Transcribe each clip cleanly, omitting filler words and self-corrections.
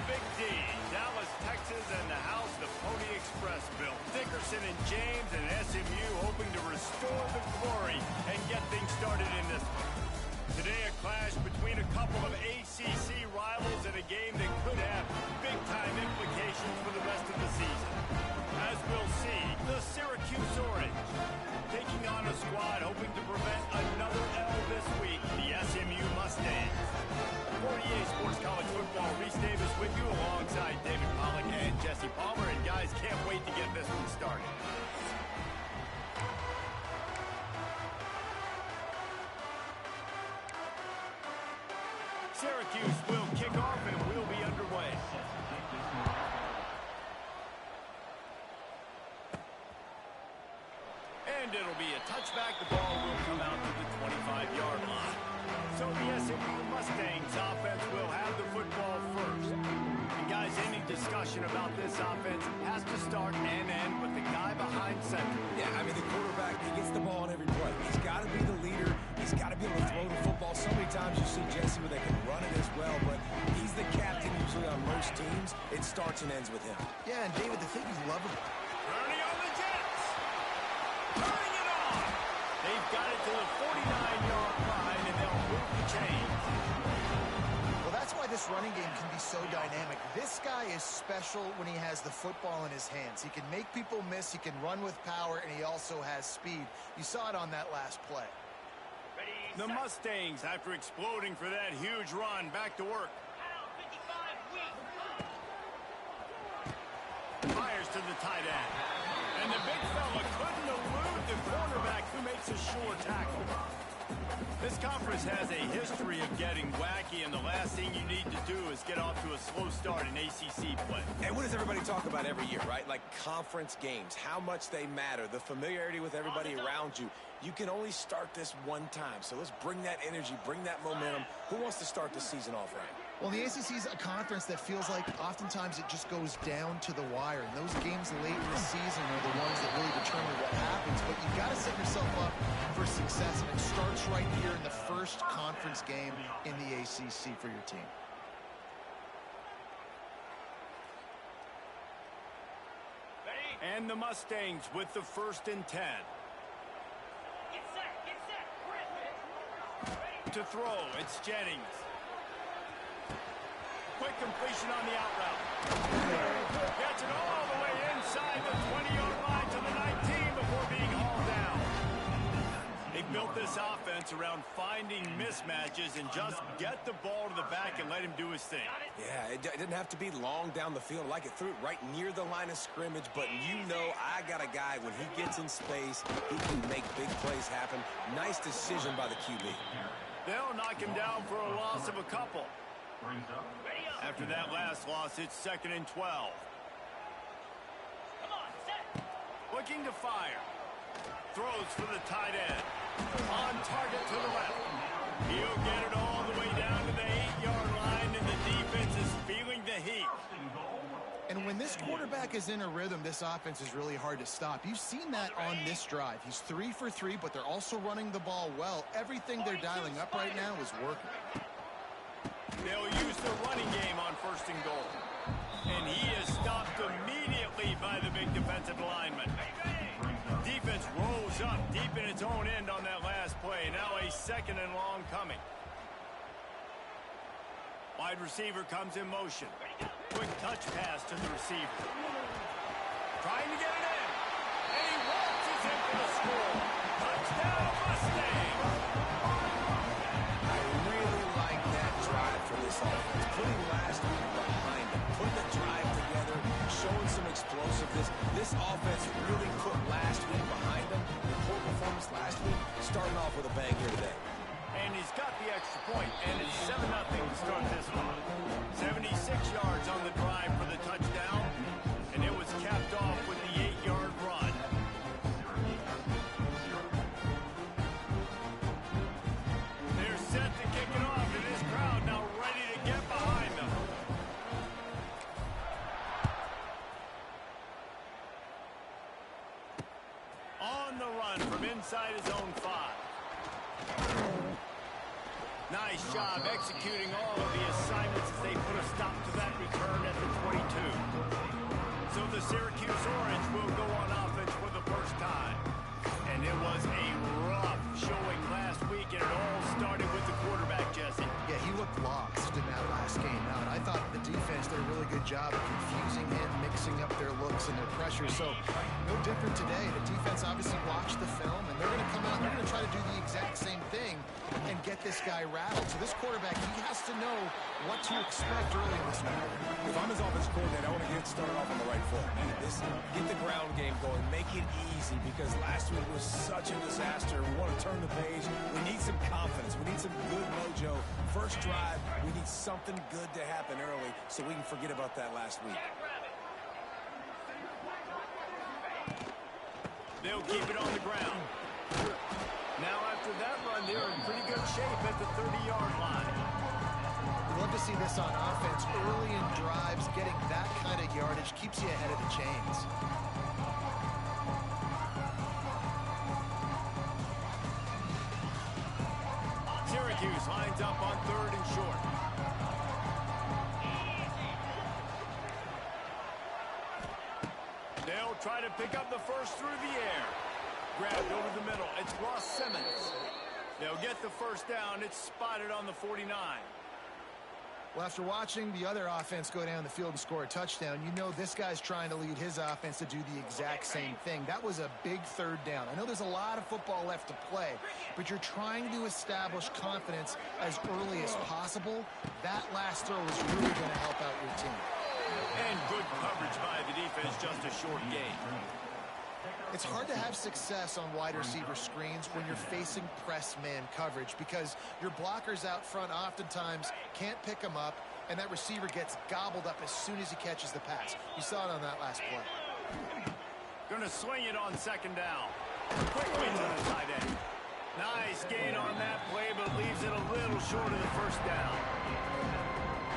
Big D, Dallas, Texas, and the house the Pony Express built. Dickerson and James and SMU hoping to restore the glory and get things started in this one. Today, a clash between a couple of ACC rivals in a game that could have big-time implications for the rest of the season. As we'll see, the Syracuse Orange taking on a squad hoping to prevent another L this week, the SMU Mustangs. For EA Sports College Football, Reese Davis with you alongside David Pollack and Jesse Palmer. And guys, can't wait to get this one started. Syracuse will kick off and we'll be underway. And it'll be a touchback. The ball will come out to the 25-yard line. So the SMU Mustangs offense will have the football first. And guys, any discussion about this offense has to start and end with the guy behind center. Yeah, I mean, the quarterback, he gets the ball on every play. He's got to be the leader. He's got to be able to throw the football. So many times you see Jesse where they can run it as well, but he's the captain usually on most teams. It starts and ends with him. Yeah, and David, the thing is lovable. Running on the Jets. Turning it on. They've got it to the 49-yard line, and they'll move the chains. Well, that's why this running game can be so dynamic. This guy is special when he has the football in his hands. He can make people miss, he can run with power, and he also has speed. You saw it on that last play. The Mustangs, after exploding for that huge run, back to work. Fires to the tight end. And the big fella couldn't elude the cornerback who makes a sure tackle. This conference has a history of getting wacky, and the last thing you need to do is get off to a slow start in ACC play. And what does everybody talk about every year, right? Like conference games, how much they matter, the familiarity with everybody around you. You can only start this one time, so let's bring that energy, bring that momentum. Who wants to start the season off right? Well, the ACC is a conference that feels like oftentimes it just goes down to the wire. And those games late in the season are the ones that really determine what happens. But you've got to set yourself up for success, and it starts right here in the first conference game in the ACC for your team. And the Mustangs with the 1st and 10. Get set, To throw, it's Jennings. Quick completion on the out route. Gets it all the way inside the 20-yard line to the 19 before being hauled down. They built this offense around finding mismatches and just get the ball to the back and let him do his thing. Yeah, it didn't have to be long down the field. Like it threw it right near the line of scrimmage, but you know I got a guy, when he gets in space, he can make big plays happen. Nice decision by the QB. They'll knock him down for a loss of a couple. After that last loss, it's 2nd and 12. Come on, set. Looking to fire. Throws for the tight end. On target to the left. He'll get it all the way down to the 8-yard line, and the defense is feeling the heat. And when this quarterback is in a rhythm, this offense is really hard to stop. You've seen that on this drive. He's 3 for 3, but they're also running the ball well. Everything they're dialing up right now is working. They'll use the running game on 1st and goal. And he is stopped immediately by the big defensive lineman. Defense rolls up deep in its own end on that last play. Now a 2nd and long coming. Wide receiver comes in motion. Quick touch pass to the receiver. Trying to get it in. And he waltzes in for the score. Touchdown, Mustang! I really like that drive for this offense. Putting last week behind them, putting the drive together, showing some explosiveness. This offense really put last week behind them. The poor performance last week, starting off with a bang here today. And he's got the extra point, and it's 7-0 to start this one. 76 yards on the drive for the touchdown, and it was capped off with the 8-yard run. They're set to kick it off, and this crowd now ready to get behind them. On the run from inside his own 5. Nice job executing all of the assignments as they they put a stop to that return at the 22. So the Syracuse Orange will go on offense for the first time. And it was a rough showing last week, and it all started with the quarterback, Jesse. Yeah, he looked lost in that last game out. I thought the defense did a really good job of confusing him, mixing up their looks and their pressure. So no different today. The defense obviously watched the film, and they're going to come out and they're going to try to do the exact same thing and get this guy rattled. So this quarterback, he has to know what to expect early in this quarter. If I'm his offensive coordinator, I want to get started off on the right foot. Get the ground game going. Make it easy, because last week was such a disaster. We want to turn the page. We need some confidence. We need some good mojo. First drive, we need something good to happen early so we can forget about that last week. They'll keep it on the ground. Now after that run, they're in pretty good shape at the 30-yard line. We'd love to see this on offense. Early in drives, getting that kind of yardage keeps you ahead of the chains. Syracuse lines up on 3rd and short. They'll try to pick up the first through the air. Grabbed over the middle. It's Ross Simmons. They'll get the first down. It's spotted on the 49. Well, after watching the other offense go down the field and score a touchdown, you know this guy's trying to lead his offense to do the exact same thing. That was a big 3rd down. I know there's a lot of football left to play, but you're trying to establish confidence as early as possible. That last throw is really going to help out your team. And good coverage by the defense, just a short gain. It's hard to have success on wide receiver screens when you're facing press man coverage, because your blockers out front oftentimes can't pick them up, and that receiver gets gobbled up as soon as he catches the pass. You saw it on that last play. Going to swing it on 2nd down. Quickly to the tight end. Nice gain on that play, but leaves it a little short of the first down.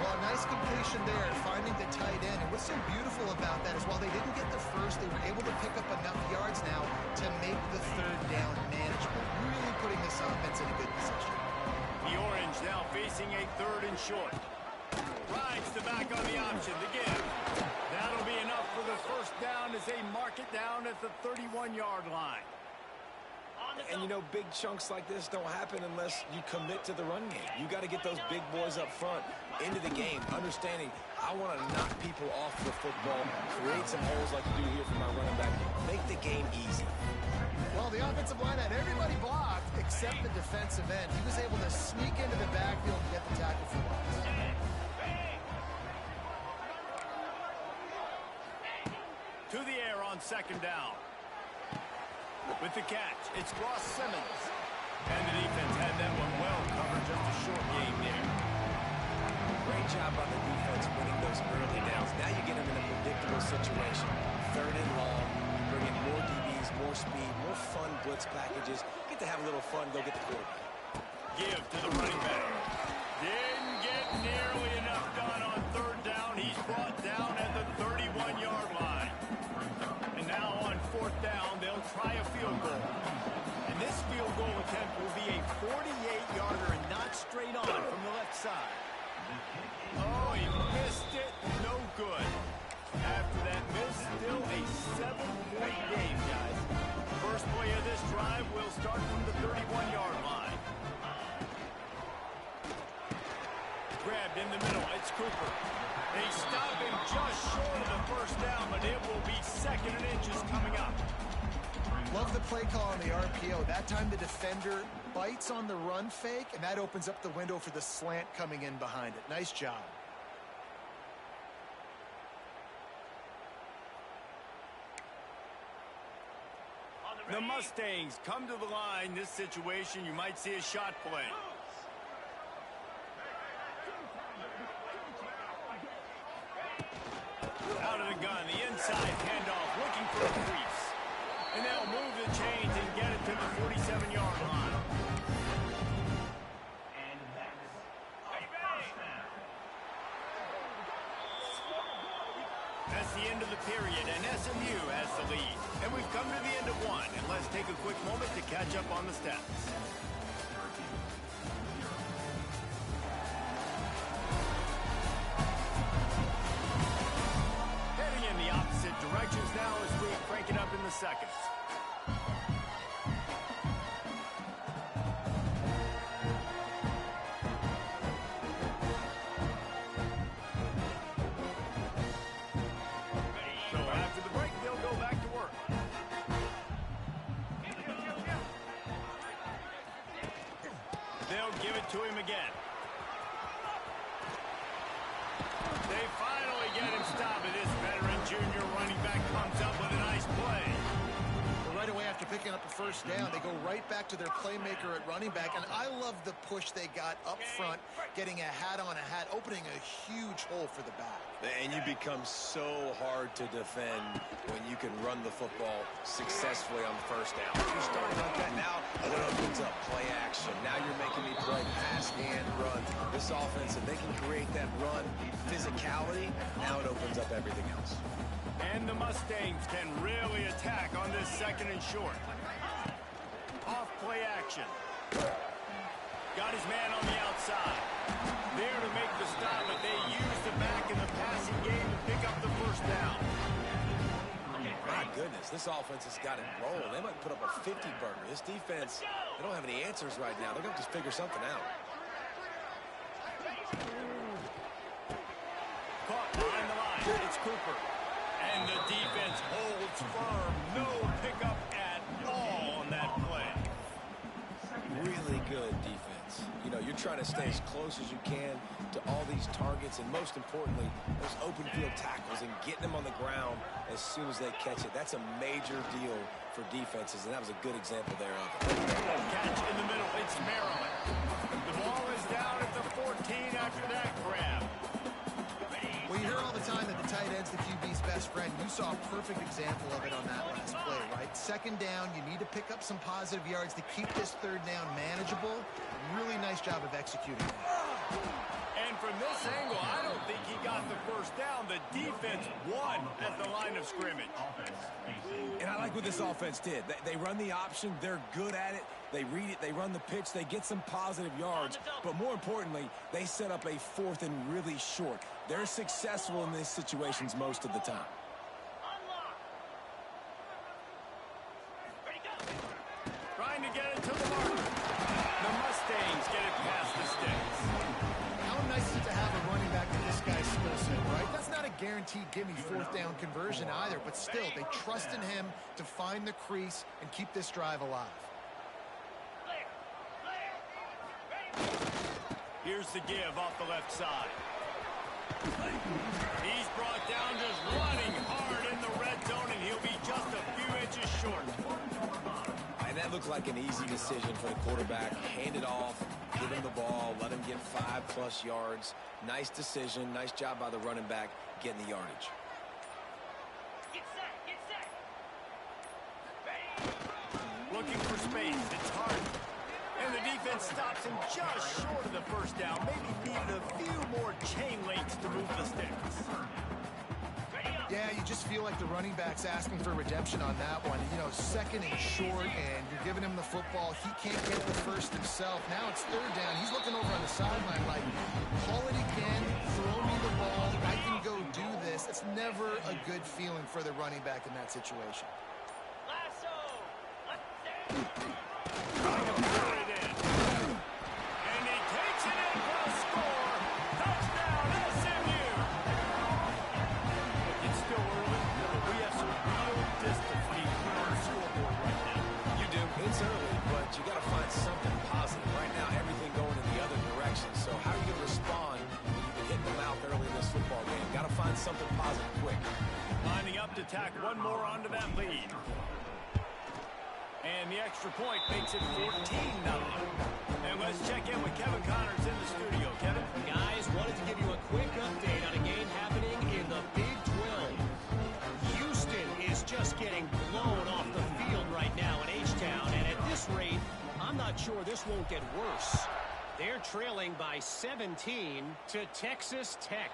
Well, a nice completion there, finding the tight end. And what's so beautiful about that is while they didn't get the first, they were able to pick up enough yards now to make the 3rd down manageable. Really putting this offense in a good position. The Orange now facing a 3rd and short. Rides the back on the option, the give. That'll be enough for the first down as they mark it down at the 31-yard line. And you know, big chunks like this don't happen unless you commit to the run game. You got to get those big boys up front into the game, understanding I want to knock people off the football, create some holes like you do here for my running back, make the game easy. Well, the offensive line had everybody blocked except the defensive end. He was able to sneak into the backfield and get the tackle for loss. To the air on 2nd down. With the catch, it's Ross Simmons. And the defense had that one well covered, just a short game there. Great job by the defense winning those early downs. Now you get them in a predictable situation. 3rd and long, bring in more DBs, more speed, more fun blitz packages. Get to have a little fun, go get the quarterback. Give to the running back. Didn't get nearly enough done on 3rd down. He's brought down at the 31-yard line. And now on 4th down, they'll try a field goal. And this field goal attempt will be a 48-yarder and not straight on from the left side. Oh, he missed it. No good. After that miss, still a 7-point game, guys. First play of this drive will start from the 31-yard line. Grabbed in the middle. It's Cooper. They stop him just short of the first down, but it will be 2nd and inches coming up. Love the play call on the RPO. That time the defender bites on the run fake, and that opens up the window for the slant coming in behind it. Nice job. The Mustangs come to the line. This situation, you might see a shot play. Out of the gun, the inside handoff, looking for a crease. And they'll move the chains and get it to the 47-yard line. That's the end of the period, and SMU has the lead. And we've come to the end of one, and let's take a quick moment to catch up on the stats. seconds. So after the break, they'll go back to work. They'll give it to him again. They finally get him stopped, and this veteran junior running back comes up with a nice play. Well, right away after picking up a first down, they go right back to their playmaker at running back, and I love the push they got up front, getting a hat on a hat, opening a huge hole for the back. And you become so hard to defend when you can run the football successfully on first down. You're starting like that now, and it opens up play action. Now you're making me play pass and run. This offense, if they can create that run physicality, now it opens up everything else. And the Mustangs can really attack on this second and short. Off play action. Got his man on the outside. There to make the stop, but they use the back in the passing game to pick up the first down. My goodness, this offense has got it rolling. They might put up a 50-burger. This defense, they don't have any answers right now. They're going to just figure something out. Caught behind the line. It's Cooper. And the defense holds firm. No pickup at all on that play. Really good defense. You know, you're trying to stay as close as you can to all these targets, and most importantly, those open field tackles and getting them on the ground as soon as they catch it. That's a major deal for defenses, and that was a good example there of it. Catch in the middle. It's Maryland. The ball is down at the 14 after that grab. Well, you hear all the time that the tight end's the QB's best friend. You saw a perfect example of it on that last play, right? Second down, you need to pick up some positive yards to keep this third down manageable. Really nice job of executing that. And from this angle, I don't think he got the first down. The defense won at the line of scrimmage. And I like what this offense did. They run the option. They're good at it. They read it. They run the pitch. They get some positive yards. But more importantly, they set up a fourth and really short. They're successful in these situations most of the time. Trying to get it to the marker. The Mustangs get it past the sticks. How nice is it to have a running back with this guy's skill set, right? That's not a guaranteed gimme fourth down conversion either, but still, they trust in him to find the crease and keep this drive alive. Here's the give off the left side. He's brought down just running hard in the red zone, and he'll be just a few inches short. And that looked like an easy decision for the quarterback. Hand it off, give him the ball, let him get 5+ yards. Nice decision. Nice job by the running back getting the yardage. Get set, get set. Looking for space. It's hard. And the defense stops him just short of the first down. Maybe needed a few more chain links to move the sticks. Yeah, you just feel like the running back's asking for redemption on that one. You know, second and short, and you're giving him the football. He can't get the first himself. Now it's third down. He's looking over on the sideline like, call it again, throw me the ball, I can go do this. It's never a good feeling for the running back in that situation. Lasso. Trying to put it in. And he takes it in for a score. Touchdown, SMU. It's still early. We have some real distance lead on the scoreboard right now. You do. It's early, but you got to find something positive. Right now, everything going in the other direction. So how are you going to respond when you've been hitting the mouth early in this football game? Got to find something positive quick. Lining up to tack one more onto that lead. And the extra point makes it 14-0. And let's check in with Kevin Connors in the studio. Kevin? Guys, wanted to give you a quick update on a game happening in the Big 12. Houston is just getting blown off the field right now in H-Town, and at this rate, I'm not sure this won't get worse. They're trailing by 17 to Texas Tech.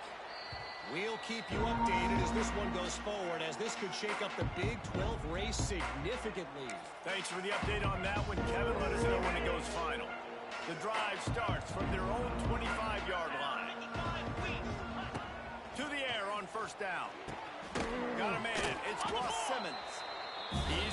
We'll keep you updated as this one goes forward, as this could shake up the Big 12 race significantly. Thanks for the update on that one, Kevin. Let us know when it goes final. The drive starts from their own 25-yard line. To the air on first down. Got a man. It's Ross Simmons. He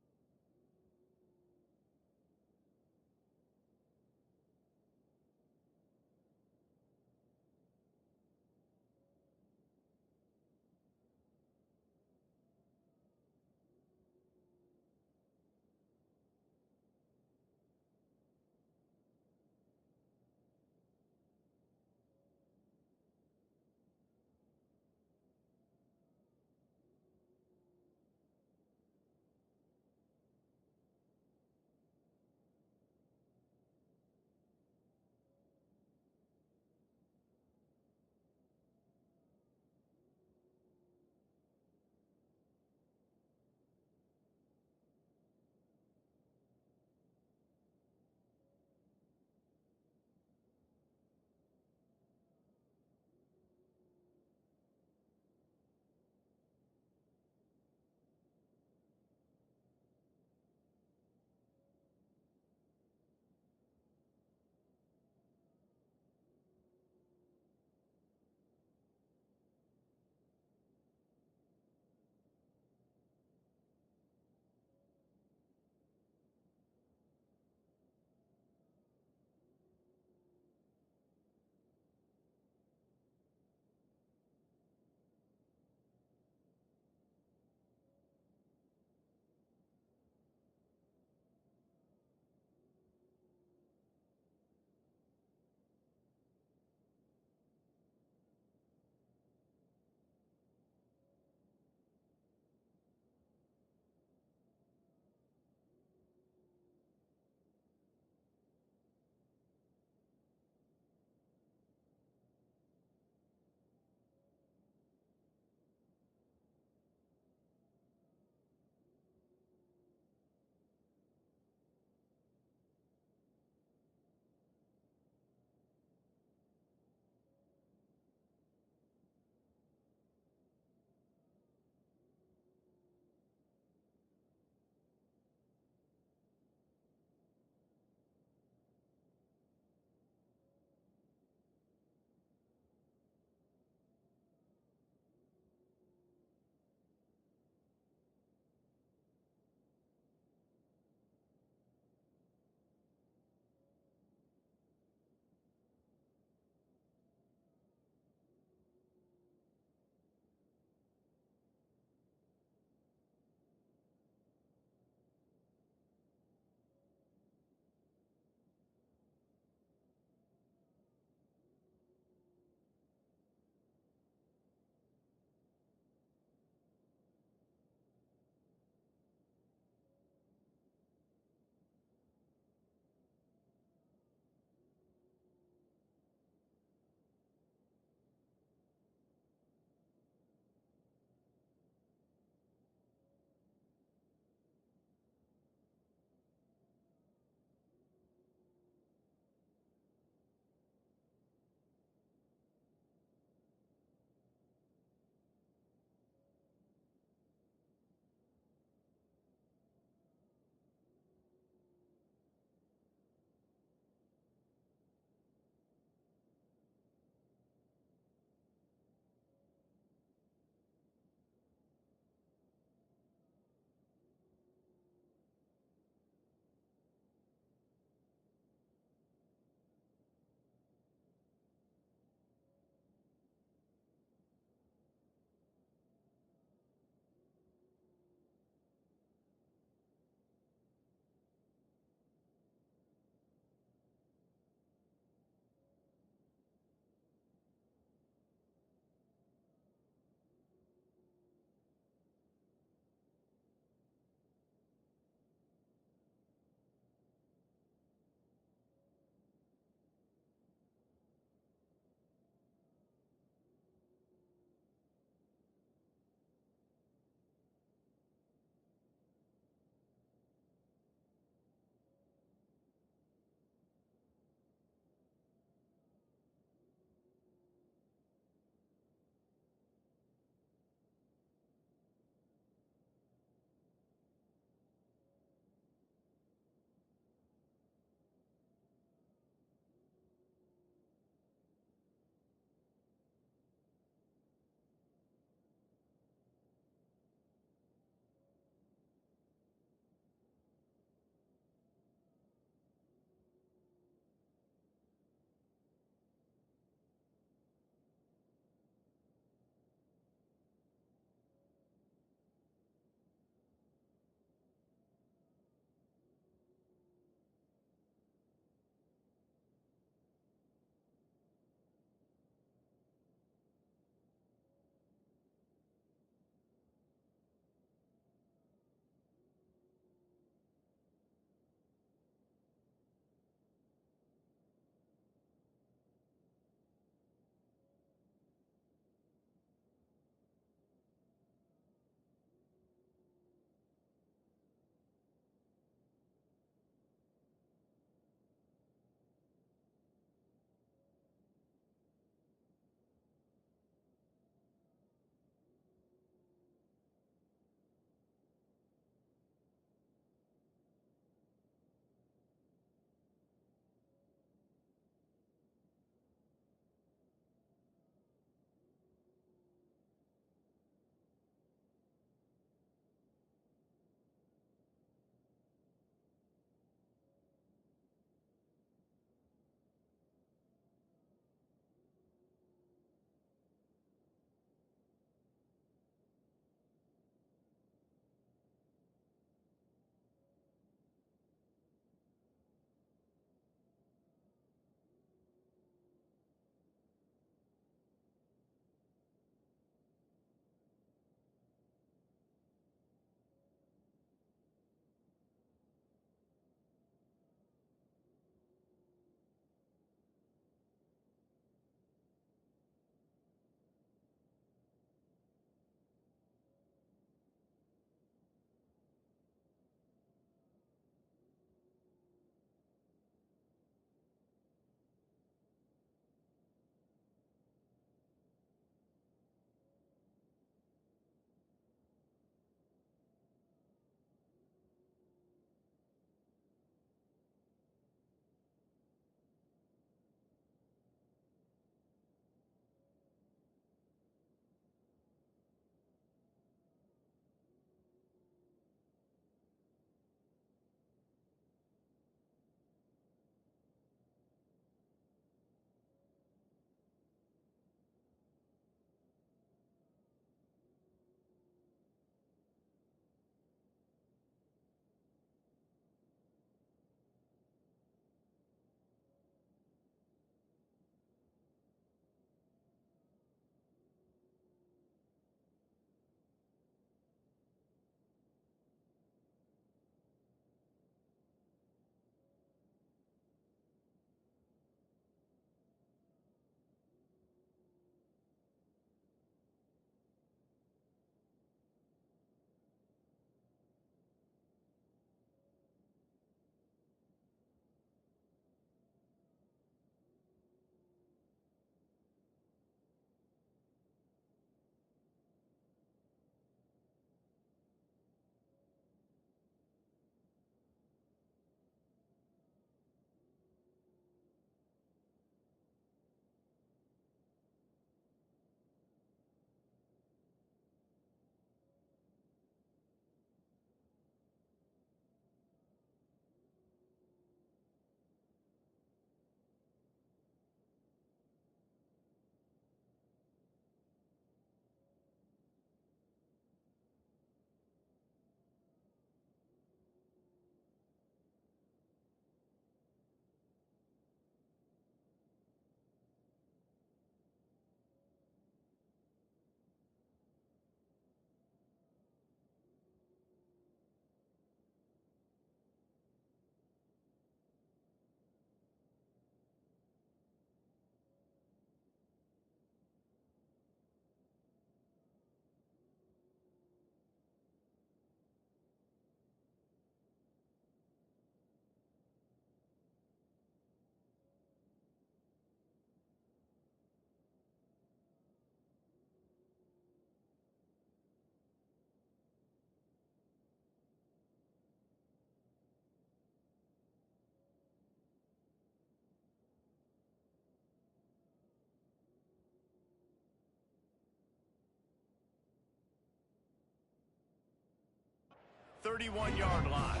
31-yard line.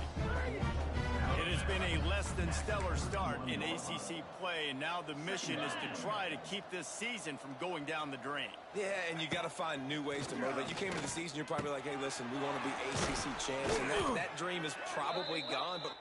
It has been a less than stellar start in ACC play, and now the mission is to try to keep this season from going down the drain. Yeah, and you got to find new ways to motivate. You came into the season, you're probably like, hey, listen, we want to be ACC champs, and that dream is probably gone, but...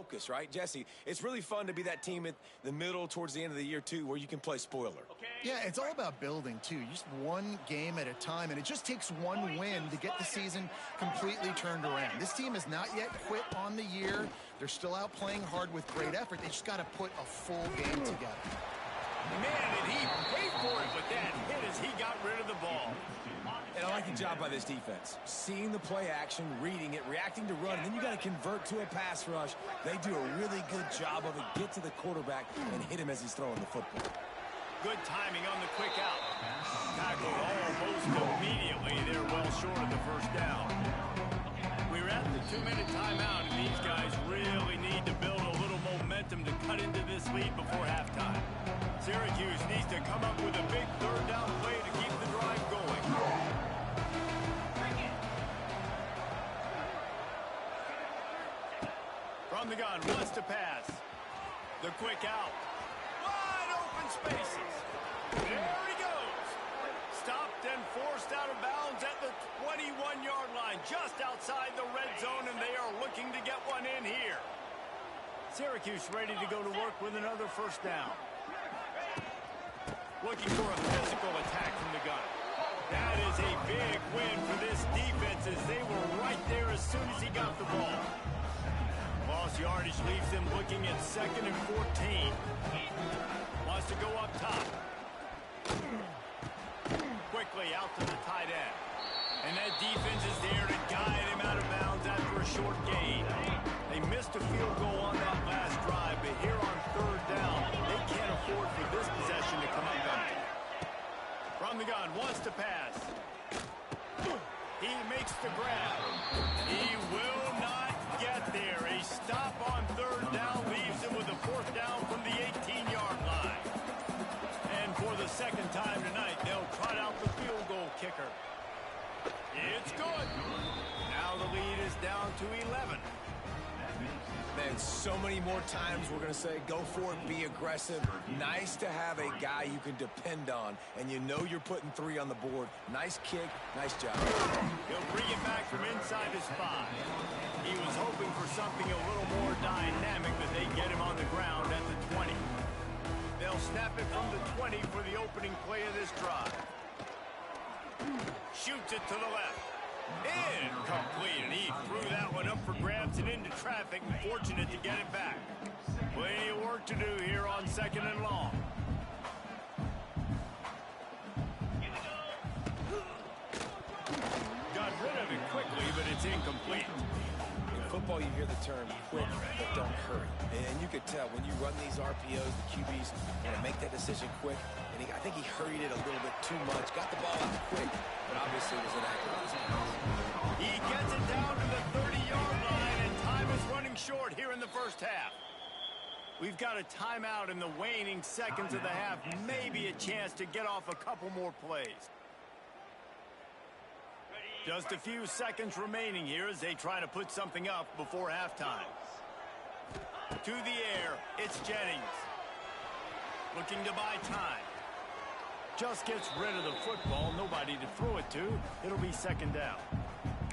focus, right? Jesse, it's really fun to be that team at the middle towards the end of the year, too, where you can play spoiler. Yeah, it's all about building, too. Just one game at a time, and it just takes one win to get the season completely turned around. This team has not yet quit on the year. They're still out playing hard with great effort. They just got to put a full game together. Man, did he pay for it with that hit as he got rid of the ball. And I like the job by this defense. Seeing the play action, reading it, reacting to run, and then you got to convert to a pass rush. They do a really good job of it. Get to the quarterback and hit him as he's throwing the football. Good timing on the quick out. Tackled almost immediately. They're well short of the first down. We're at the 2-minute timeout, and these guys really need to build a little momentum to cut into this lead before halftime. Syracuse needs to come up with a big third down play to keep the drive going. From the gun, wants to pass. The quick out. Wide open spaces. There he goes. Stopped and forced out of bounds at the 21-yard line, just outside the red zone, and they are looking to get one in here. Syracuse ready to go to work with another first down. Looking for a physical attack from the gun. That is a big win for this defense as they were right there as soon as he got the ball. Lost yardage leaves them looking at 2nd and 14. Wants to go up top. Quickly out to the tight end. And that defense is there to guide him out of bounds after a short gain. They missed a field goal on that last drive, but here on third down, they can't afford for this possession to come up empty. From the gun, wants to pass. He makes the grab. He will not get there. A stop on third down leaves him with a fourth down from the 18-yard line. And for the second time tonight, they'll trot out the field goal kicker. It's good. Now the lead is down to 11. Man, so many more times we're going to say, go for it, be aggressive. Nice to have a guy you can depend on, and you know you're putting 3 on the board. Nice kick, nice job. He'll bring it back from inside his 5. He was hoping for something a little more dynamic, but they get him on the ground at the 20. They'll snap it from the 20 for the opening play of this drive. Shoots it to the left. Incomplete, and he threw that one up for grabs and into traffic, and fortunate to get it back. Plenty of work to do here on 2nd and long. Got rid of it quickly, but it's incomplete. In football, you hear the term quick, but don't hurry. And you could tell when you run these RPOs, the QBs want to make that decision quick. And I think he hurried it a little bit too much. Got the ball out quick, but obviously was inaccurate. He gets it down to the 30-yard line, and time is running short here in the first half. We've got a timeout in the waning seconds of the half. Maybe a chance to get off a couple more plays. Just a few seconds remaining here as they try to put something up before halftime. To the air, it's Jennings. Looking to buy time. Just gets rid of the football. Nobody to throw it to. It'll be 2nd down.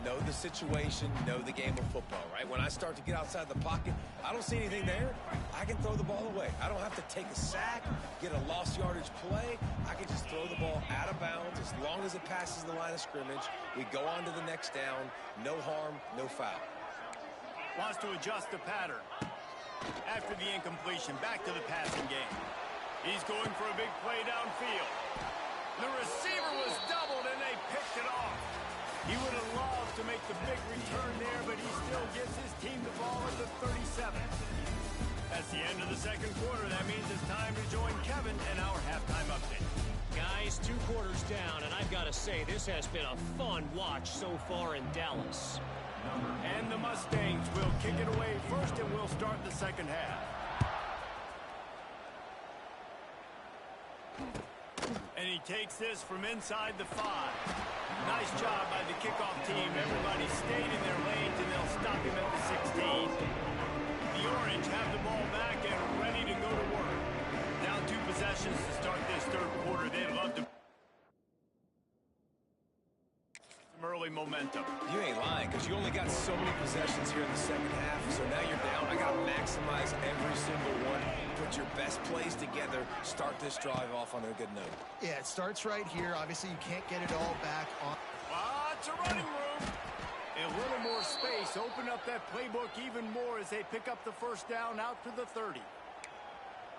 Know the situation, know the game of football, right? When I start to get outside the pocket, I don't see anything there. I can throw the ball away. I don't have to take a sack, get a lost yardage play. I can just throw the ball out of bounds as long as it passes the line of scrimmage. We go on to the next down. No harm, no foul. Wants to adjust the pattern. After the incompletion, back to the passing game. He's going for a big play downfield. The receiver was doubled, and they picked it off. He would have loved to make the big return there, but he still gives his team the ball at the 37. That's the end of the second quarter. That means it's time to join Kevin and our halftime update. Guys, 2 quarters down, and I've got to say, this has been a fun watch so far in Dallas. And the Mustangs will kick it away first, and we'll start the second half. And he takes this from inside the 5. Nice job by the kickoff team. Everybody stayed in their lanes, and they'll stop him at the 16. The Orange have the ball back and ready to go to work. Down 2 possessions to start this third quarter. They'd love to some early momentum. You ain't lying, because you only got so many possessions here in the second half, so now you're down. I got to max maximize every single one. Put your best plays together. Start this drive off on a good note. Yeah, it starts right here. Obviously, you can't get it all back on. Lots of running room. A little more space. Open up that playbook even more as they pick up the first down out to the 30.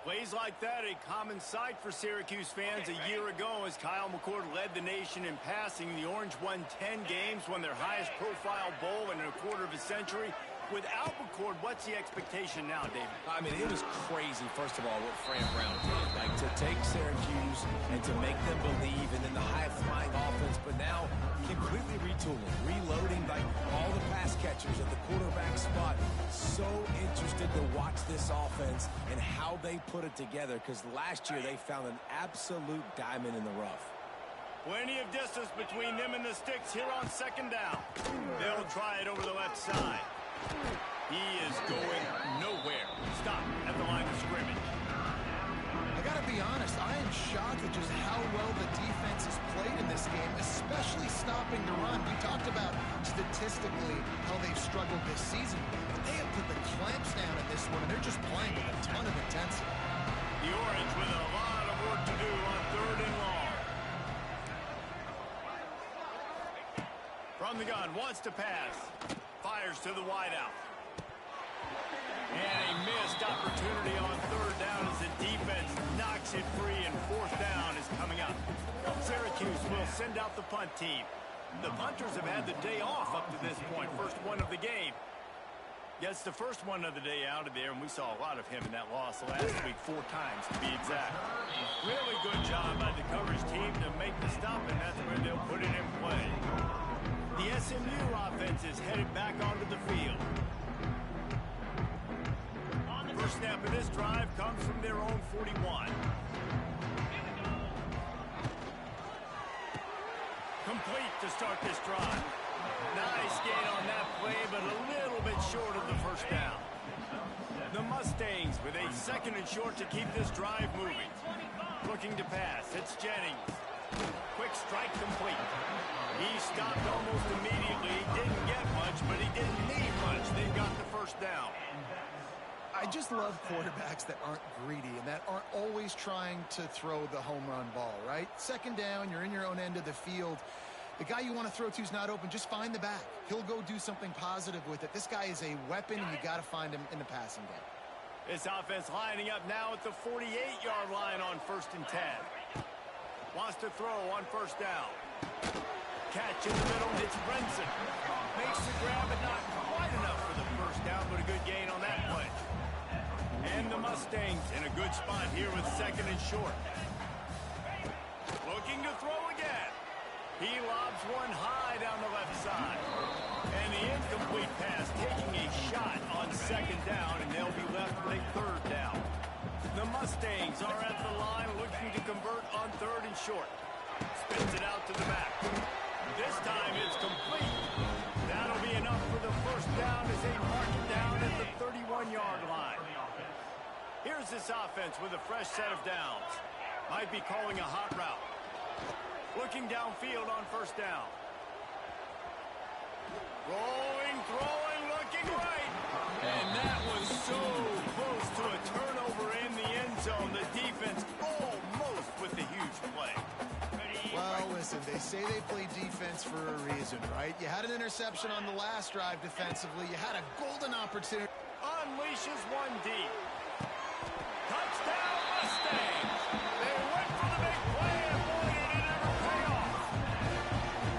Plays like that, a common sight for Syracuse fans a year ago as Kyle McCord led the nation in passing. The Orange won 10 games, won their highest profile bowl in a quarter of a century. Without McCord, what's the expectation now, David? I mean, it was crazy, first of all, what Fran Brown did. Like, to take Syracuse and to make them believe, and then the high-flying offense, but now completely retooling, reloading, like, all the pass catchers at the quarterback spot. So interested to watch this offense and how they put it together, because last year they found an absolute diamond in the rough. Plenty of distance between them and the sticks here on second down. They'll try it over the left side. He is going nowhere. Stop at the line of scrimmage. I got to be honest, I am shocked at just how well the defense has played in this game, especially stopping the run. We talked about statistically how they've struggled this season, but they have put the clamps down in this one, and they're just playing with a ton of intensity. The Orange with a lot of work to do on third and long. From the gun, wants to pass. Fires to the wideout. And a missed opportunity on third down as the defense knocks it free, and fourth down is coming up. Syracuse will send out the punt team. The punters have had the day off up to this point. First one of the game. Gets the first one of the day out of there, and we saw a lot of him in that loss last week, 4 times to be exact. Really good job by the coverage team to make the stop, and that's where they'll put it in play. The SMU offense is headed back onto the field. First snap of this drive comes from their own 41. Complete to start this drive. Nice gain on that play, but a little bit short of the first down. The Mustangs with a second and short to keep this drive moving. Looking to pass. It's Jennings. Quick strike complete. He stopped almost immediately. Didn't get much, but he didn't need much. They got the first down. I just love quarterbacks that aren't greedy and that aren't always trying to throw the home run ball, right? Second down, you're in your own end of the field. The guy you want to throw to is not open. Just find the back. He'll go do something positive with it. This guy is a weapon, and you got to find him in the passing game. This offense lining up now at the 48-yard line on 1st and 10. Wants to throw on first down. Catch in the middle. It's Brenson. Makes the grab, but not quite enough for the first down, but a good gain on that play. And the Mustangs in a good spot here with second and short. Looking to throw again. He lobs one high down the left side. And the incomplete pass taking a shot on second down, and they'll be left with a third down. The Mustangs are at the line looking to convert on third and short. Spins it out to the back. This time it's complete. That'll be enough for the first down as they mark it down at the 31-yard line. Here's this offense with a fresh set of downs. Might be calling a hot route. Looking downfield on first down. Rolling, throwing, looking right. And that was so close to a turnover in the end zone. The defense almost with the huge play. Well, listen, they say they play defense for a reason, right? You had an interception on the last drive defensively. You had a golden opportunity. Unleashes one deep. Touchdown Mustangs. They went for the big play, and boy, did it ever pay off.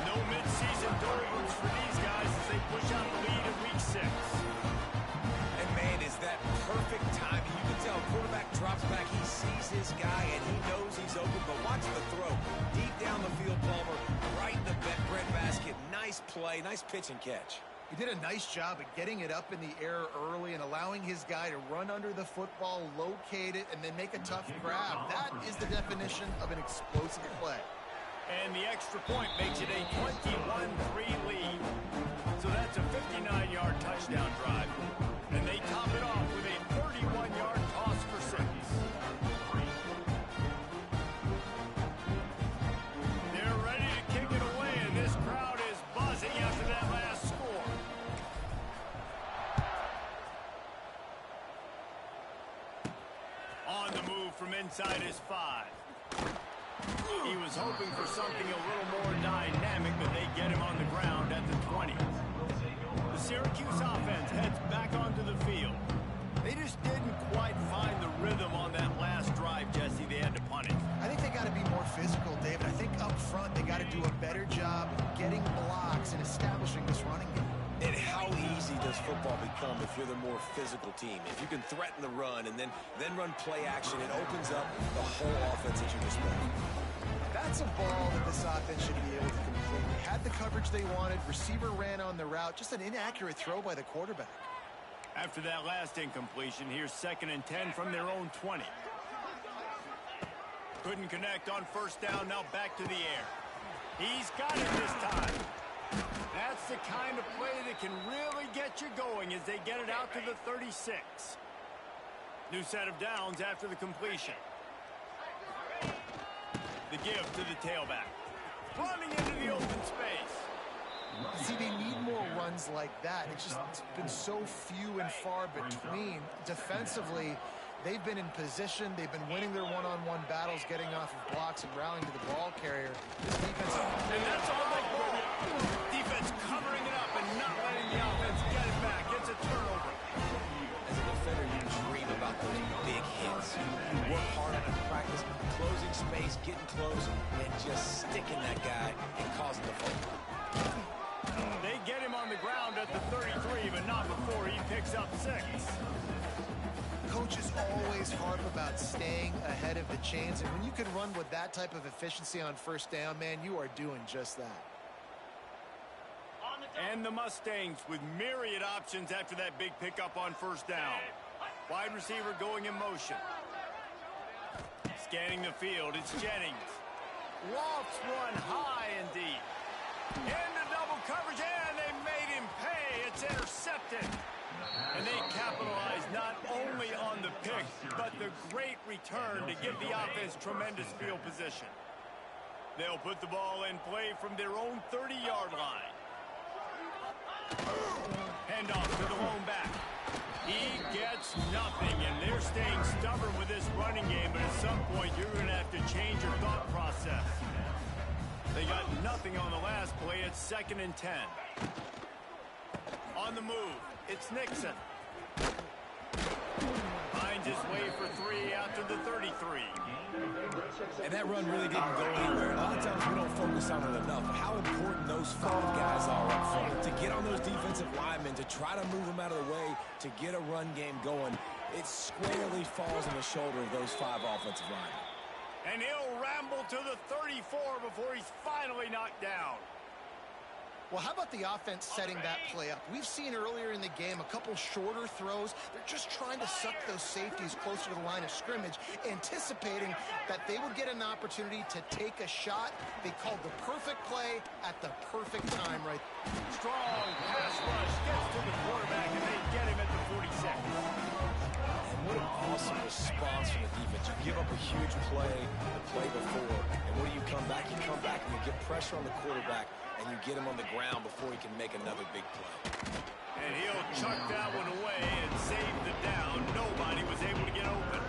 No midseason doldrums for these guys as they push out the lead in week 6. And man, is that perfect timing. You can tell quarterback drops back. He sees his guy, and he knows he's open, but watch the throw. Deep down the field, Palmer, right in the bread basket. Nice play, nice pitch and catch. He did a nice job at getting it up in the air early and allowing his guy to run under the football, locate it, and then make a tough grab. That is the definition of an explosive play. And the extra point makes it a 21-3 lead. So that's a 59-yard touchdown drive. And they top it off with a 31-yard toss for 6. They're ready to kick it away, and this crowd is buzzing after that last score. On the move from inside his 5. He was hoping for something a little more dynamic, but they get him on the ground at the 20. The Syracuse offense heads back onto the field. They just didn't quite find the rhythm on that last drive, Jesse. They had to punt it. I think they got to be more physical, David. I think up front they got to do a better job getting blocks and establishing this running game. And how easy does football become if you're the more physical team? If you can threaten the run and then run play action, it opens up the whole offense that you respect. That's a ball that this offense should be able to complete. They had the coverage they wanted. Receiver ran on the route. Just an inaccurate throw by the quarterback. After that last incompletion, here's 2nd and 10 from their own 20. Couldn't connect on first down. Now back to the air. He's got it this time. That's the kind of play that can really get you going as they get it out to the 36. New set of downs after the completion. The give to the tailback. Running into the open space. See, they need more runs like that. It's been so few and far between. Defensively, they've been in position. They've been winning their one-on-one battles, getting off of blocks and rallying to the ball carrier. This defense... And that's all they do. Defense covering it up and not letting the offense get it back. It's a turnover. As a defender, you dream about those big hits. You work hard on it in practice, closing space, getting close, and just sticking that guy and causing the fumble. They get him on the ground at the 33, but not before he picks up 6. Coaches always harp about staying ahead of the chains, and when you can run with that type of efficiency on first down, man, you are doing just that. And the Mustangs with myriad options after that big pickup on first down. Wide receiver going in motion. Scanning the field, it's Jennings. Lofts one high and deep. Into double coverage, and they made him pay. It's intercepted. And they capitalized not only on the pick, but the great return to give the offense tremendous field position. They'll put the ball in play from their own 30-yard line. Handoff to the lone back. He gets nothing, and they're staying stubborn with this running game, but at some point you're going to have to change your thought process. They got nothing on the last play. It's 2nd and 10. On the move, it's Nixon. Finds his way for 3 out to the 33. And that run really didn't go anywhere. A lot of times we don't focus on it enough. How important those 5 guys are up front. To get on those defensive linemen, to try to move them out of the way, to get a run game going, it squarely falls on the shoulder of those 5 offensive linemen. And he'll ramble to the 34 before he's finally knocked down. Well, how about the offense setting that play up? We've seen earlier in the game a couple shorter throws. They're just trying to suck those safeties closer to the line of scrimmage, anticipating that they would get an opportunity to take a shot. They called the perfect play at the perfect time, right? Strong pass rush gets to the quarterback, and they get him at the 46. And what an awesome response from the defense. You give up a huge play the play before, and when you come back and you get pressure on the quarterback, and you get him on the ground before he can make another big play. And he'll chuck that one away and save the down. Nobody was able to get open.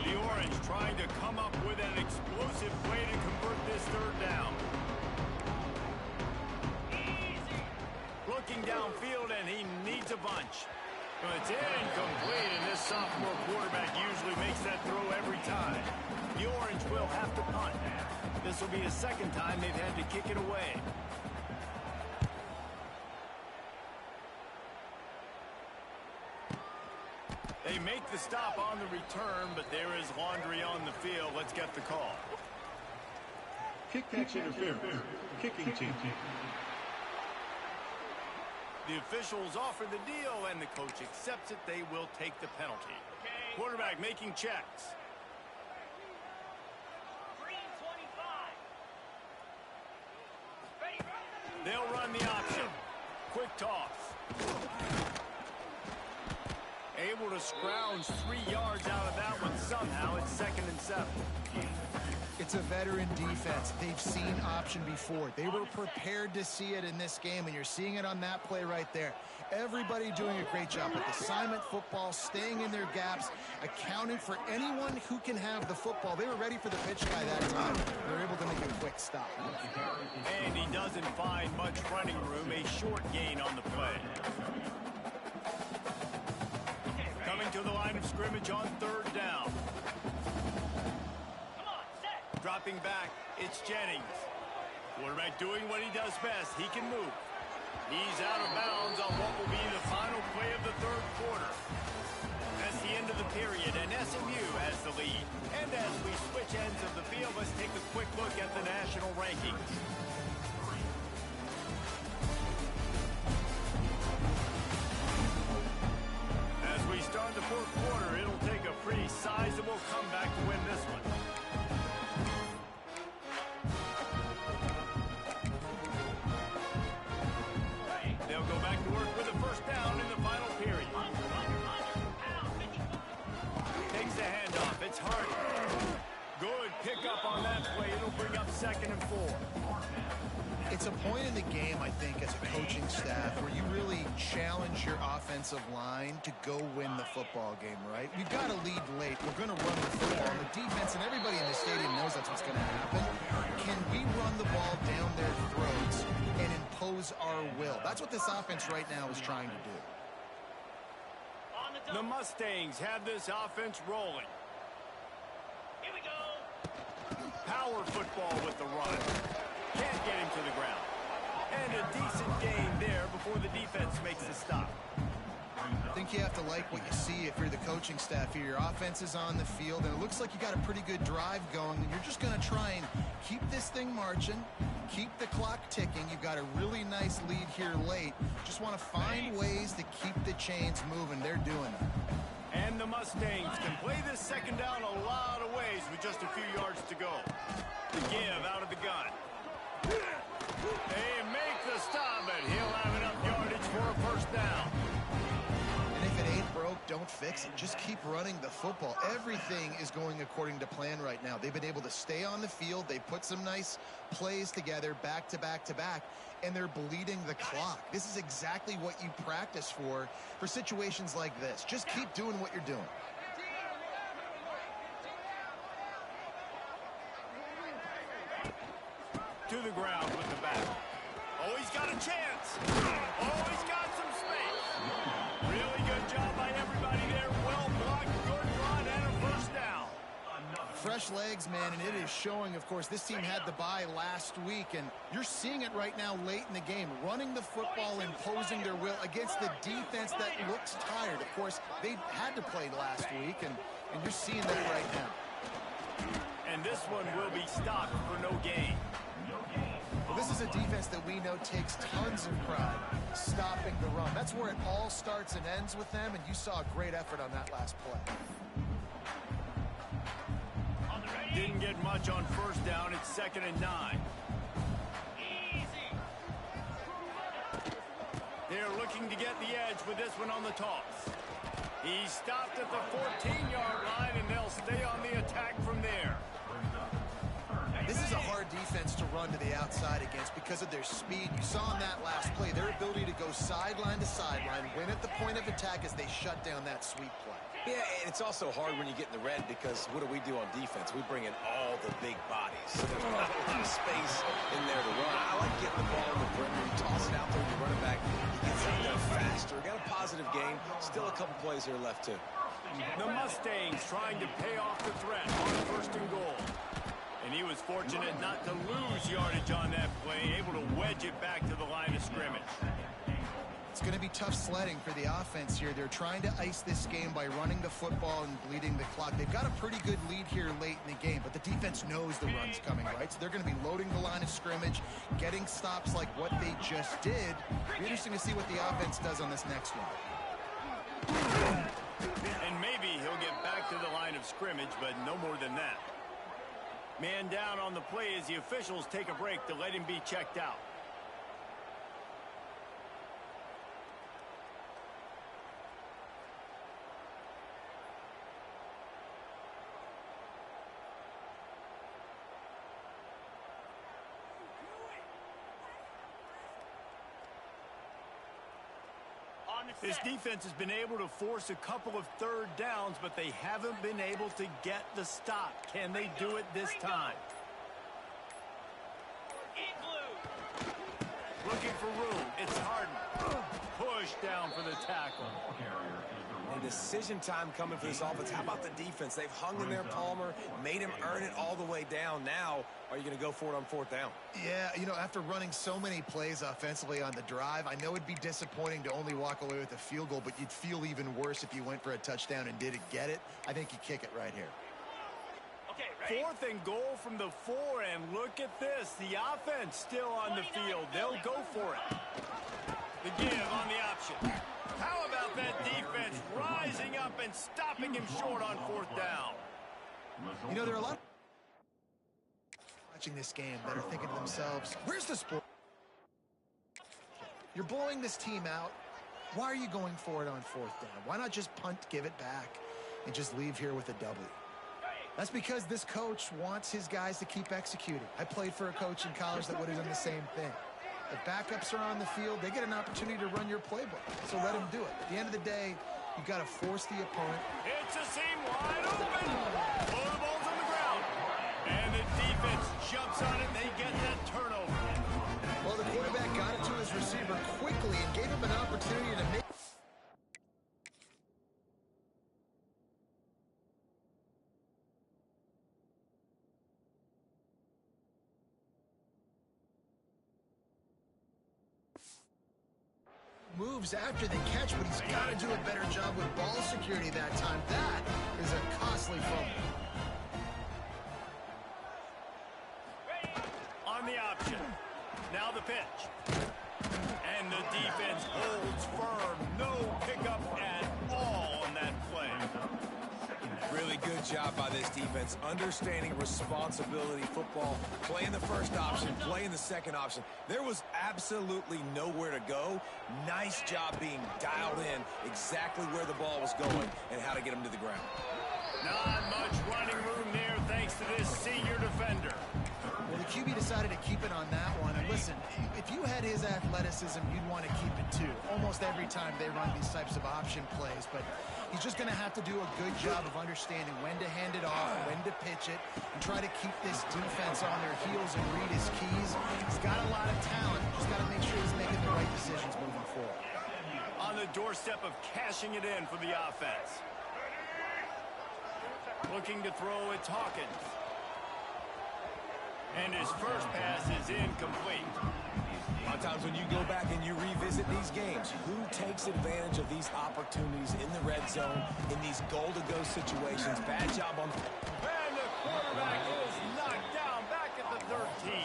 The Orange trying to come up with an explosive play to convert this 3rd down. Looking downfield, and he needs a bunch. But it's incomplete, and this sophomore quarterback usually makes that throw every time. The Orange will have to punt. This will be the 2nd time they've had to kick it away. They make the stop on the return, but there is laundry on the field. Let's get the call. Kick catch interference. Kicking team. The officials offer the deal, and the coach accepts it. They will take the penalty. Quarterback making checks. Green 25. Ready. They'll run the option. Quick toss. Able to scrounge 3 yards out of that one somehow. It's 2nd and 7. It's a veteran defense. They've seen option before. They were prepared to see it in this game, and you're seeing it on that play right there. Everybody doing a great job with assignment football, staying in their gaps, accounting for anyone who can have the football. They were ready for the pitch guy that time. They're able to make a quick stop. And he doesn't find much running room, a short gain on the play. Coming to the line of scrimmage on 3rd down. Come on, set. Dropping back, it's Jennings. Quarterback doing what he does best. He can move. He's out of bounds on what will be the final play of the 3rd quarter. That's the end of the period, and SMU has the lead. And as we switch ends of the field, let's take a quick look at the national rankings. As we start the 4th quarter, it'll take a pretty sizable comeback to win this one. They'll go back to work with a 1st down in the final period. Takes the handoff. It's Hardy. Good pickup on that play. It'll bring up 2nd and 4. It's a point in the game, I think, as a coaching staff where you really challenge your offensive line to go win the football game, right? We've got to lead late. We're going to run the football. And the defense and everybody in the stadium knows that's what's going to happen. Can we run the ball down their throats and impose our will? That's what this offense right now is trying to do. The Mustangs have this offense rolling. Here we go. Power football with the run. Can't get him to the ground. And a decent gain there before the defense makes the stop. I think you have to like what you see if you're the coaching staff here. Your offense is on the field, and it looks like you got a pretty good drive going, and you're just going to try and keep this thing marching, keep the clock ticking. You've got a really nice lead here late. Just want to find ways to keep the chains moving. They're doing it. And the Mustangs can play this 2nd down a lot of ways with just a few yards to go. The give out of the gun. They make the stop, but he'll have enough yardage for a 1st down. And if it ain't broke, don't fix it. Just keep running the football. Everything is going according to plan right now. They've been able to stay on the field. They put some nice plays together back to back to back, and they're bleeding the clock. This is exactly what you practice for situations like this. Just keep doing what you're doing. To the ground with the back. Oh, he's got a chance. Oh, he's got some space. Really good job by everybody there. Well blocked, good run, and a 1st down. Fresh legs, man, and it is showing. Of course, this team had the bye last week, and you're seeing it right now late in the game. Running the football, imposing their will against the defense that looks tired. Of course, they had to play last week, and you're seeing that right now. And this one will be stopped for no gain. Well, this is a defense that we know takes tons of pride stopping the run. That's where it all starts and ends with them, and you saw a great effort on that last play. Didn't get much on 1st down. It's 2nd and 9. Easy. They're looking to get the edge with this one on the toss. He stopped at the 14-yard line, and they'll stay on the attack from there. This is a hard defense to run to the outside against because of their speed. You saw in that last play their ability to go sideline to sideline, win at the point of attack as they shut down that sweep play. Yeah, and it's also hard when you get in the red because what do we do on defense? We bring in all the big bodies. So there's not a lot of space in there to run. I like getting the ball in the perimeter. You toss it out there, you run it back. He gets out there faster. Got a positive game. Still a couple plays here left, too. The Mustangs trying to pay off the threat on 1st and goal. And he was fortunate not to lose yardage on that play, able to wedge it back to the line of scrimmage. It's going to be tough sledding for the offense here. They're trying to ice this game by running the football and bleeding the clock. They've got a pretty good lead here late in the game, but the defense knows the run's coming, right? So they're going to be loading the line of scrimmage, getting stops like what they just did. It'll be interesting to see what the offense does on this next one. And maybe he'll get back to the line of scrimmage, but no more than that. Man down on the play as the officials take a break to let him be checked out. This defense has been able to force a couple of third downs, but they haven't been able to get the stop. Can they do it this time? Looking for room. It's Harden. Push down for the tackle. And decision time coming for this offense. How about the defense? They've hung in there, Palmer, made him earn it all the way down. Now, are you going to go for it on fourth down? Yeah, you know, after running so many plays offensively on the drive, I know it'd be disappointing to only walk away with a field goal, but you'd feel even worse if you went for a touchdown and didn't get it. I think you kick it right here. Okay, ready? 4th and goal from the 4, and look at this. The offense still on the field. They'll go for it. The give on the option. How about that defense rising up and stopping him short on 4th down? You know, there are a lot of watching this game that are thinking to themselves, where's the sport? You're blowing this team out. Why are you going for it on 4th down? Why not just punt, give it back, and just leave here with a W? That's because this coach wants his guys to keep executing. I played for a coach in college that would have done the same thing. If backups are on the field, they get an opportunity to run your playbook. So let them do it. At the end of the day, you've got to force the opponent. It's a seam wide open. Blow the ball's on the ground. And the defense jumps on it. They get that turnover. Well, the quarterback got it to his receiver quickly and gave him an opportunity to make. Moves after the catch, but he's got to do a better job with ball security that time. That is a costly fumble. On the option. Now the pitch. And the defense holds firm. No pickup at all on that play. Really good job by this defense, understanding responsibility football, playing the first option, playing the second option. There was absolutely nowhere to go. Nice job being dialed in exactly where the ball was going and how to get him to the ground. Not much running room there thanks to this senior defender. Well, the QB decided to keep it on that one. And listen, if you had his athleticism, you'd want to keep it too. Almost every time they run these types of option plays. But he's just going to have to do a good job of understanding when to hand it off, when to pitch it, and try to keep this defense on their heels and read his keys. He's got a lot of talent. Just got to make sure he's making the right decisions moving forward. On the doorstep of cashing it in for the offense. Looking to throw, it's Hawkins. And his first pass is incomplete. A lot of times when you go back and you revisit these games, who takes advantage of these opportunities in the red zone, in these goal-to-go situations? Bad job on... And the quarterback is knocked down back at the 13.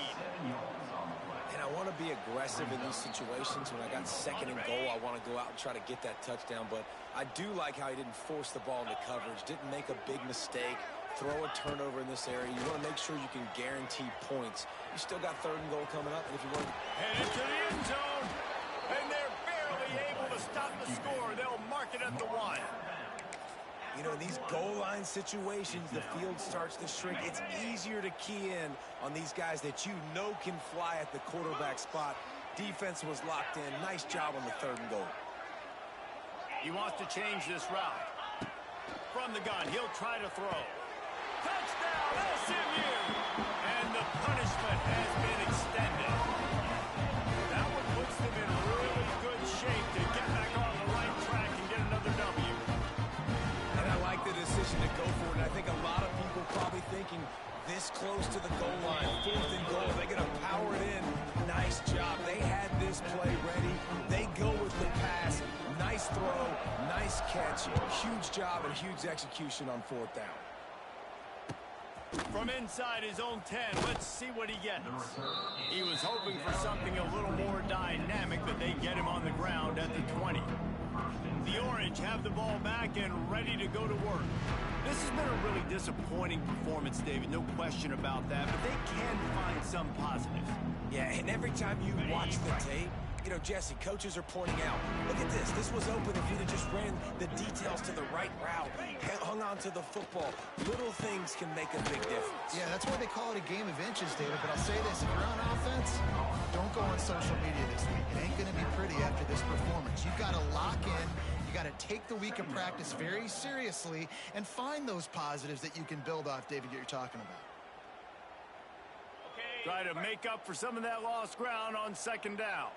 And I want to be aggressive in these situations. When I got 2nd and goal, I want to go out and try to get that touchdown. But I do like how he didn't force the ball into coverage, didn't make a big mistake, throw a turnover in this area. You want to make sure you can guarantee points. You still got 3rd and goal coming up. And if you want to... Headed to the end zone. And they're barely able to stop the score. They'll mark it at the 1. You know, in these goal line situations, the field starts to shrink. It's easier to key in on these guys that you know can fly at the quarterback spot. Defense was locked in. Nice job on the 3rd and goal. He wants to change this route. From the gun, he'll try to throw. Touchdown, SMU! And the punishment has been extended. That one puts them in really good shape to get back on the right track and get another W. And I like the decision to go for it. I think a lot of people probably thinking this close to the goal line, 4th and goal, they're going to power it in. Nice job. They had this play ready. They go with the pass. Nice throw, nice catch. Huge job and huge execution on 4th down. From inside his own 10, let's see what he gets. He was hoping for something a little more dynamic, but they get him on the ground at the 20. The Orange have the ball back and ready to go to work. This has been a really disappointing performance, David, no question about that, but they can find some positives. Yeah, and every time you watch the tape, You know, Jesse, coaches are pointing out, look at this. This was open if you'd have just ran the details to the right route, hung on to the football. Little things can make a big difference. Yeah, that's why they call it a game of inches, David. But I'll say this, if you're on offense, don't go on social media this week. It ain't going to be pretty after this performance. You've got to lock in. You got to take the week of practice very seriously and find those positives that you can build off, David, that you're talking about. Try to make up for some of that lost ground on second down.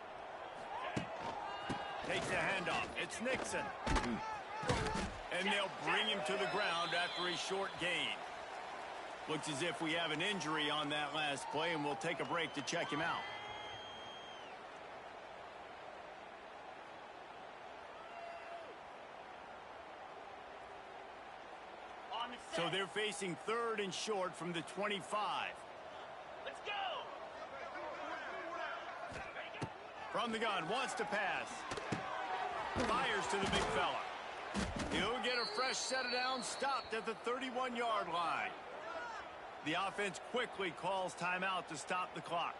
Takes the handoff. It's Nixon. And they'll bring him to the ground after a short gain. Looks as if we have an injury on that last play, and we'll take a break to check him out. So they're facing 3rd and short from the 25. Let's go. From the gun, wants to pass. Fires to the big fella. He'll get a fresh set of downs, stopped at the 31-yard line. The offense quickly calls timeout to stop the clock.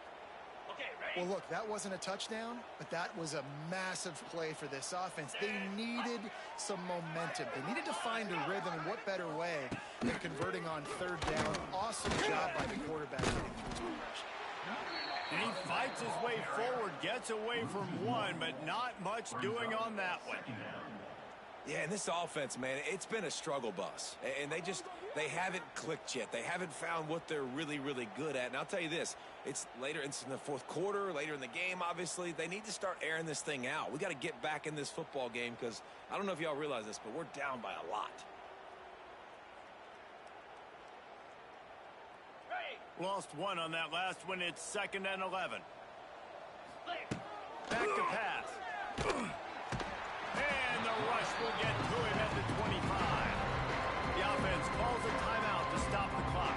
Okay, ready? Well, look, that wasn't a touchdown, but that was a massive play for this offense. They needed some momentum. They needed to find a rhythm, and what better way than converting on 3rd down. Awesome job by the quarterback getting through the rush. And he fights his way forward, gets away from one, but not much doing on that one. Yeah, and this offense, man, it's been a struggle bus. And they haven't clicked yet. They haven't found what they're really, really good at. And I'll tell you this, it's later, it's in the 4th quarter, later in the game, obviously. They need to start airing this thing out. We got to get back in this football game because I don't know if y'all realize this, but we're down by a lot. Lost one on that last one. It's 2nd and 11. Back to pass. And the rush will get to him at the 25. The offense calls a timeout to stop the clock.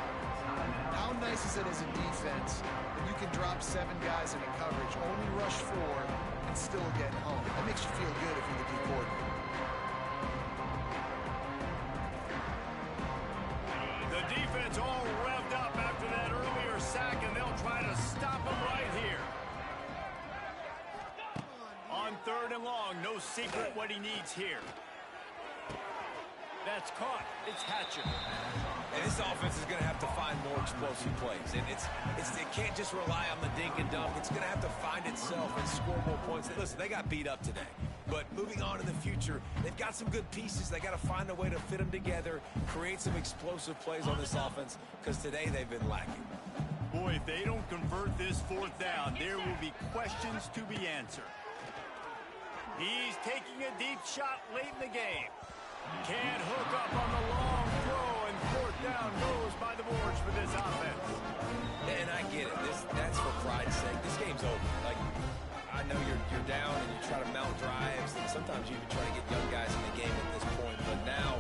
How nice is it as a defense when you can drop 7 guys into coverage, only rush 4, and still get home? That makes you feel good if you're the D coordinator. The defense all revved up after that earlier sack, and they'll try to stop him right here. On 3rd and long, no secret what he needs here. That's caught. It's Hatcher. And this offense is going to have to find more explosive plays. And it can't just rely on the dink and dunk. It's going to have to find itself and score more points. Listen, they got beat up today. But moving on in the future, they've got some good pieces. They got to find a way to fit them together, create some explosive plays on this offense, because today they've been lacking. Boy, if they don't convert this 4th down, there will be questions to be answered. He's taking a deep shot late in the game. Can't hook up on the long throw, and 4th down goes by the boards for this offense. And I get it. That's for pride's sake. This game's over. Like, I know you're down and you try to mount drives, and sometimes you even try to get young guys in the game at this point. But now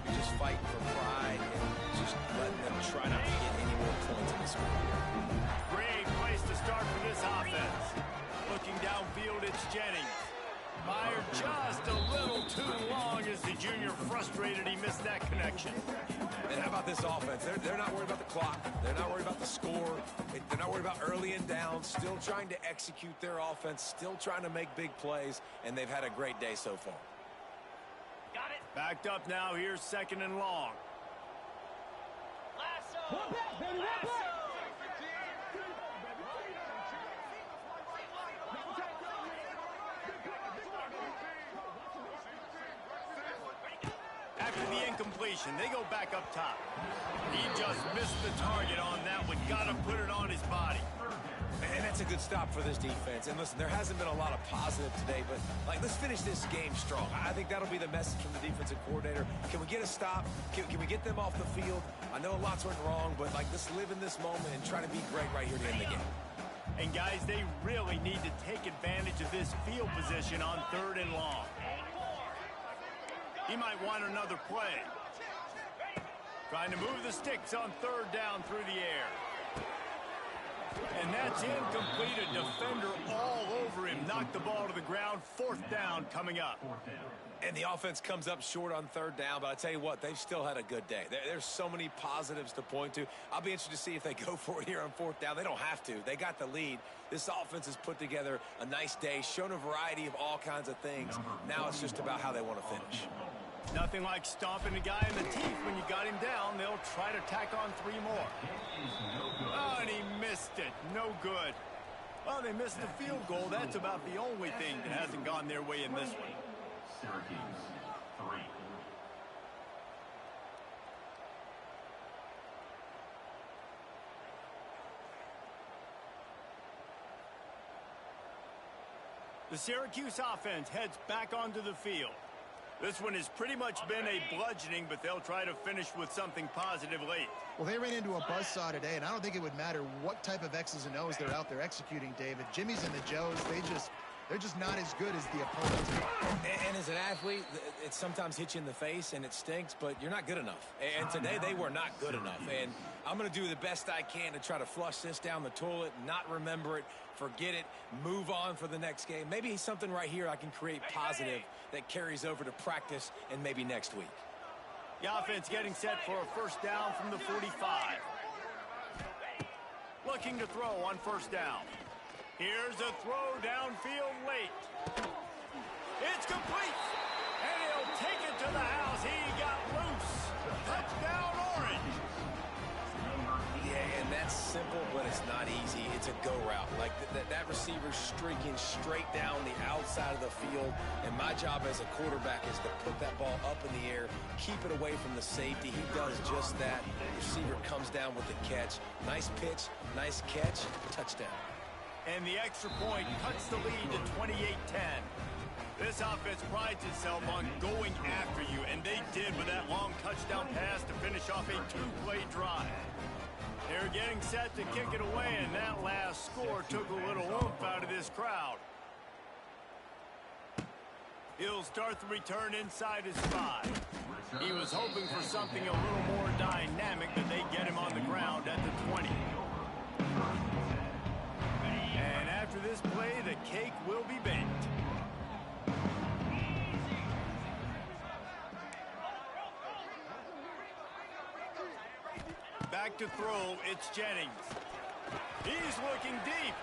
you're just fighting for pride and just letting them try not to get any more points in the score. Great place to start for this offense. Looking downfield, it's Jennings. Fired just a little too long as the junior frustrated he missed that connection. And how about this offense? They're not worried about the clock. They're not worried about the score. They're not worried about early and down. Still trying to execute their offense. Still trying to make big plays. And they've had a great day so far. Got it. Backed up now. Here's 2nd and long. Lasso. Lasso. After the incompletion, they go back up top. He just missed the target on that one. Got to put it on his body. And that's a good stop for this defense. And listen, there hasn't been a lot of positive today, but let's finish this game strong. I think that'll be the message from the defensive coordinator. Can we get a stop? Can we get them off the field? I know lots went wrong, but let's live in this moment and try to be great right here to end the game. And guys, they really need to take advantage of this field position on 3rd and long. He might want another play. Trying to move the sticks on 3rd down through the air. And that's incomplete. A defender all over him. Knocked the ball to the ground. 4th down coming up. And the offense comes up short on 3rd down, but I tell you what, they've still had a good day. There's so many positives to point to. I'll be interested to see if they go for it here on 4th down. They don't have to. They got the lead. This offense has put together a nice day, shown a variety of all kinds of things. Now it's just about how they want to finish. Nothing like stomping a guy in the teeth when you got him down. They'll try to tack on 3 more. Oh, and he missed it. No good. Well, they missed the field goal. That's about the only thing that hasn't gone their way in this one. Syracuse, 3. The Syracuse offense heads back onto the field. This one has pretty much been a bludgeoning, but they'll try to finish with something positive late. Well, they ran into a buzzsaw today, and I don't think it would matter what type of X's and O's they're out there executing, David. Jimmy's and the Joes, they're just not as good as the opponents. And as an athlete, it sometimes hits you in the face and it stinks, but you're not good enough. And today they were not good enough. And I'm going to do the best I can to try to flush this down the toilet, not remember it, forget it, move on for the next game. Maybe something right here I can create positive that carries over to practice and maybe next week. The offense getting set for a 1st down from the 45. Looking to throw on 1st down. Here's a throw downfield late. It's complete. And he'll take it to the house. He got loose. Touchdown, Orange. Yeah, and that's simple, but it's not easy. It's a go route. Like that receiver's streaking straight down the outside of the field. And my job as a quarterback is to put that ball up in the air, keep it away from the safety. He does just that. The receiver comes down with the catch. Nice pitch, nice catch, touchdown. And the extra point cuts the lead to 28-10. This offense prides itself on going after you, and they did with that long touchdown pass to finish off a 2-play drive. They're getting set to kick it away, and that last score took a little oomph out of this crowd. He'll start the return inside his 5. He was hoping for something a little more dynamic, but they get him on the ground at the 20. And after this play, the cake will be baked. Back to throw, it's Jennings. He's looking deep.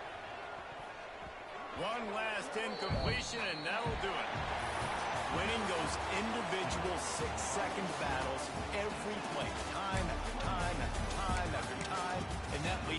One last incompletion, and that'll do it. Winning those individual 6-second battles every play, time after time after time after time, and that leads